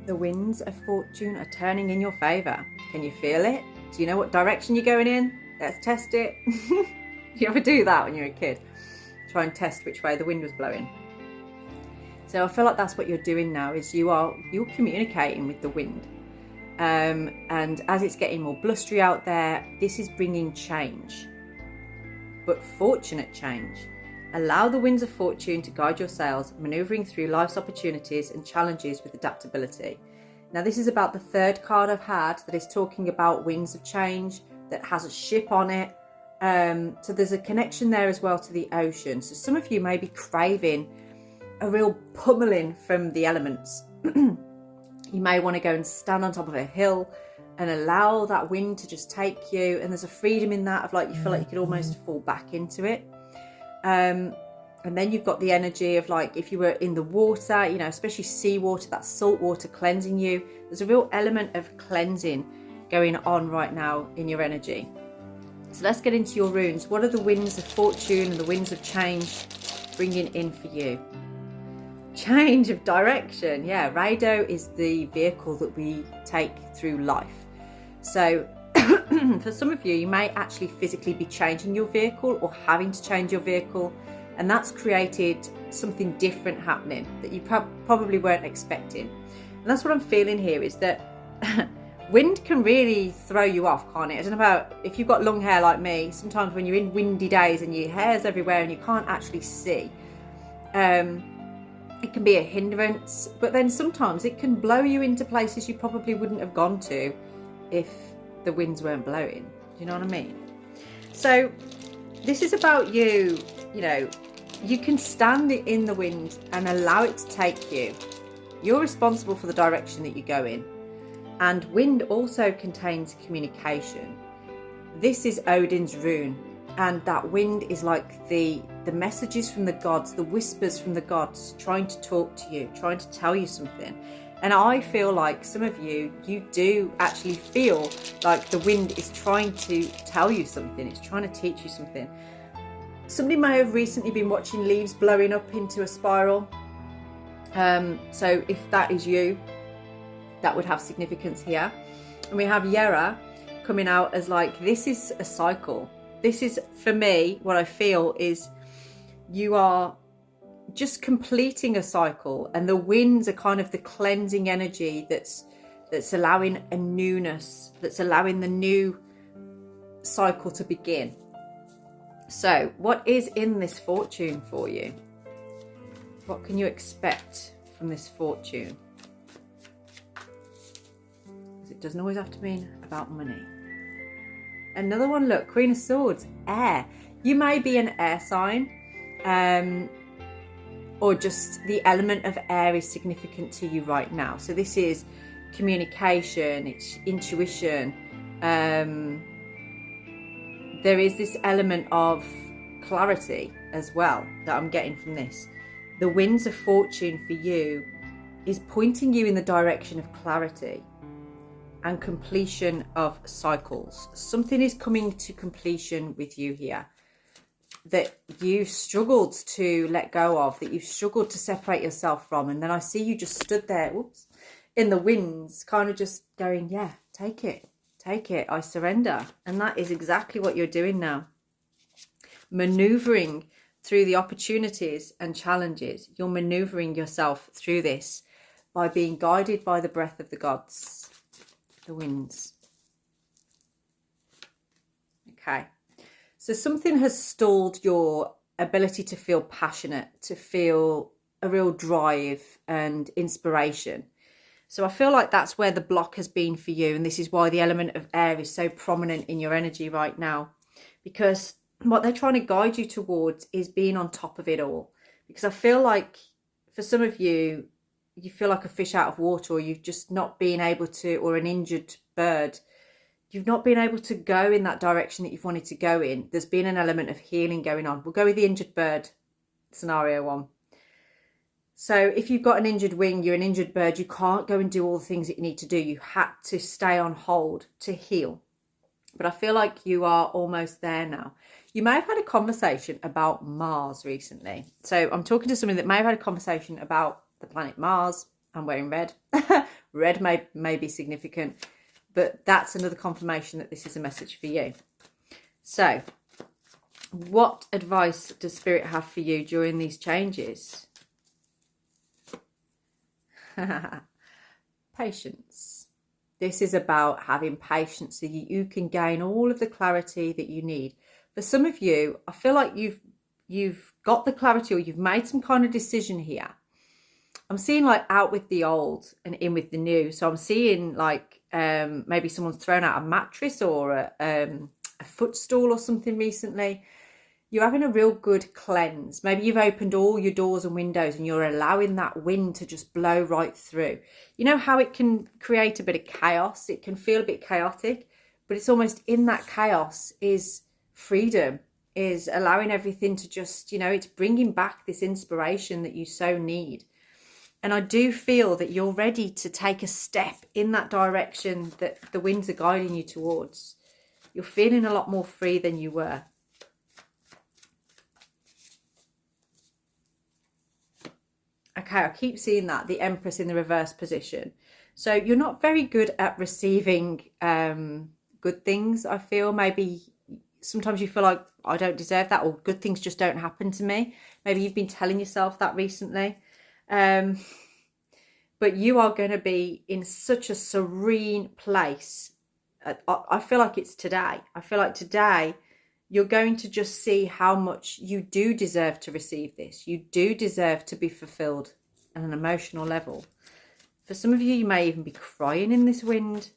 The winds of fortune are turning in your favour. Can you feel it? Do you know what direction you're going in? Let's test it. You ever do that when you're a kid? Try and test which way the wind was blowing. So I feel like that's what you're doing now, is you're communicating with the wind. And as it's getting more blustery out there, this is bringing change, but fortunate change. Allow the winds of fortune to guide your sails, manoeuvring through life's opportunities and challenges with adaptability. Now, this is about the third card I've had that is talking about winds of change, that has a ship on it. So there's a connection there as well to the ocean. So some of you may be craving a real pummeling from the elements. You may want to go and stand on top of a hill and allow that wind to just take you. And there's a freedom in that of like, you feel like you could almost fall back into it. And then you've got the energy of like, if you were in the water, you know, especially seawater, that salt water cleansing you. There's a real element of cleansing going on right now in your energy. So let's get into your runes. What are the winds of fortune and the winds of change bringing in for you? Change of direction. Yeah, Rado is the vehicle that we take through life. So for some of you, you may actually physically be changing your vehicle or having to change your vehicle. And that's created something different happening that you probably weren't expecting. And that's what I'm feeling here, is that wind can really throw you off, can't it? I don't know about if you've got long hair like me, sometimes when you're in windy days and your hair's everywhere and you can't actually see, it can be a hindrance, but then sometimes it can blow you into places you probably wouldn't have gone to if the winds weren't blowing. Do you know what I mean? So this is about you, you know, you can stand in the wind and allow it to take you. You're responsible for the direction that you go in. And wind also contains communication. This is Odin's rune. And that wind is like the messages from the gods, the whispers from the gods, trying to talk to you, trying to tell you something. And I feel like some of you do actually feel like the wind is trying to tell you something. It's trying to teach you something. Somebody may have recently been watching leaves blowing up into a spiral. So if that is you, that would have significance here. And we have Yera coming out as like, this is a cycle. This is, for me, what I feel is you are just completing a cycle, and the winds are kind of the cleansing energy that's allowing a newness, that's allowing the new cycle to begin. So what is in this fortune for you? What can you expect from this fortune? Because it doesn't always have to mean about money. Another one, look, Queen of Swords, air. You may be an air sign, or just the element of air is significant to you right now. So this is communication, it's intuition. There is this element of clarity as well that I'm getting from this. The winds of fortune for you is pointing you in the direction of clarity and completion of cycles. Something is coming to completion with you here that you've struggled to let go of, that you've struggled to separate yourself from. And then I see you just stood there, whoops, in the winds, kind of just going, yeah, take it, I surrender. And that is exactly what you're doing now. Maneuvering through the opportunities and challenges. You're maneuvering yourself through this by being guided by the breath of the gods, the winds. Okay. So something has stalled your ability to feel passionate, to feel a real drive and inspiration. So I feel like that's where the block has been for you. And this is why the element of air is so prominent in your energy right now. Because what they're trying to guide you towards is being on top of it all. Because I feel like for some of you, you feel like a fish out of water, or you've just not been able to, or an injured bird. You've not been able to go in that direction that you've wanted to go in. There's been an element of healing going on. We'll go with the injured bird scenario one. So if you've got an injured wing, you're an injured bird, you can't go and do all the things that you need to do. You had to stay on hold to heal. But I feel like you are almost there now. You may have had a conversation about Mars recently. So I'm talking to somebody that may have had a conversation about the planet Mars. I'm wearing red. Red may be significant, but that's another confirmation that this is a message for you. So, what advice does Spirit have for you during these changes? Patience. This is about having patience so you can gain all of the clarity that you need. For some of you, I feel like you've got the clarity, or you've made some kind of decision here. I'm seeing like out with the old and in with the new. So I'm seeing like maybe someone's thrown out a mattress or a footstool or something recently. You're having a real good cleanse. Maybe you've opened all your doors and windows and you're allowing that wind to just blow right through. You know how it can create a bit of chaos? It can feel a bit chaotic, but it's almost in that chaos is freedom, is allowing everything to just, it's bringing back this inspiration that you so need. And I do feel that you're ready to take a step in that direction that the winds are guiding you towards. You're feeling a lot more free than you were. Okay, I keep seeing that, the Empress in the reverse position. So you're not very good at receiving good things, I feel. Maybe sometimes you feel like, I don't deserve that, or good things just don't happen to me. Maybe you've been telling yourself that recently. But you are going to be in such a serene place. I feel like it's today. I feel like today you're going to just see how much you do deserve to receive this. You do deserve to be fulfilled on an emotional level. For some of you, you may even be crying in this wind.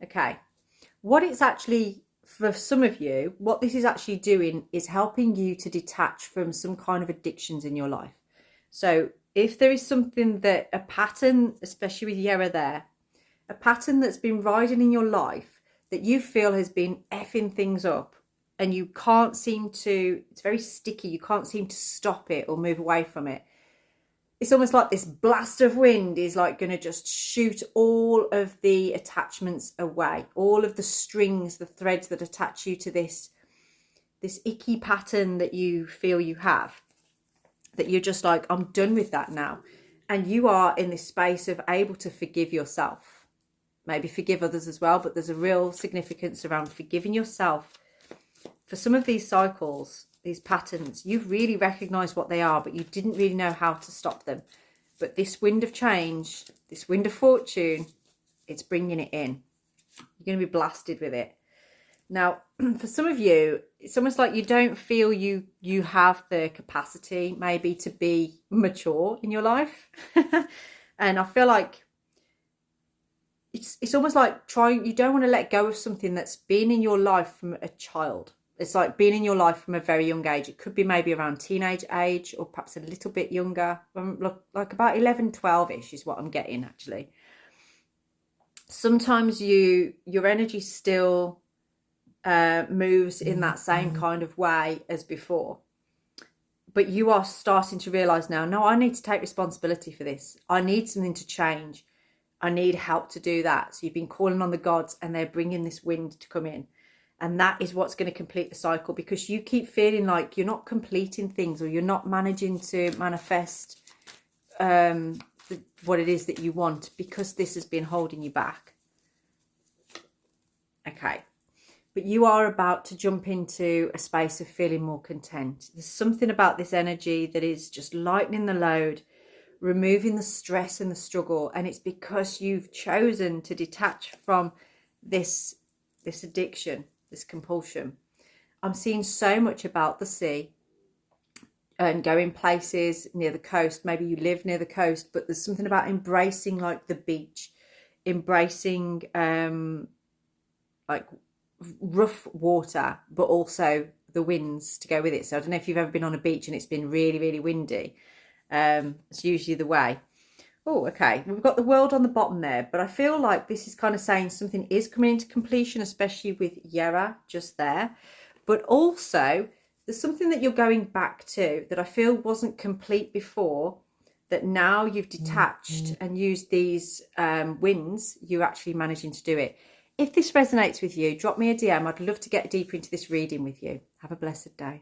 Okay, what it's actually, for some of you, what this is actually doing is helping you to detach from some kind of addictions in your life. So if there is something that, a pattern, especially with Yera there, a pattern that's been riding in your life that you feel has been effing things up and you can't seem to, it's very sticky, you can't seem to stop it or move away from it. It's almost like this blast of wind is like going to just shoot all of the attachments away, all of the strings, the threads that attach you to this icky pattern that you feel you have. That you're just like, I'm done with that now. And you are in this space of able to forgive yourself. Maybe forgive others as well, but there's a real significance around forgiving yourself. For some of these cycles, these patterns, you've really recognized what they are, but you didn't really know how to stop them. But this wind of change, this wind of fortune, it's bringing it in. You're going to be blasted with it. Now, for some of you, it's almost like you don't feel you have the capacity maybe to be mature in your life. And I feel like it's almost like you don't want to let go of something that's been in your life from a child. It's like being in your life from a very young age. It could be maybe around teenage age or perhaps a little bit younger. Like about 11, 12-ish is what I'm getting actually. Sometimes your energy still moves in that same kind of way as before. But you are starting to realise now, no, I need to take responsibility for this. I need something to change. I need help to do that. So you've been calling on the gods and they're bringing this wind to come in. And that is what's going to complete the cycle, because you keep feeling like you're not completing things, or you're not managing to manifest what it is that you want, because this has been holding you back. Okay. But you are about to jump into a space of feeling more content. There's something about this energy that is just lightening the load, removing the stress and the struggle. And it's because you've chosen to detach from this addiction, this compulsion. I'm seeing so much about the sea and going places near the coast. Maybe you live near the coast, but there's something about embracing like the beach, embracing like rough water, but also the winds to go with it. So I don't know if you've ever been on a beach and it's been really, really windy. It's usually the way. Oh, okay. We've got the world on the bottom there, but I feel like this is kind of saying something is coming into completion, especially with Yera just there. But also there's something that you're going back to that I feel wasn't complete before, that now you've detached and used these winds, you're actually managing to do it. If this resonates with you, drop me a DM. I'd love to get deeper into this reading with you. Have a blessed day.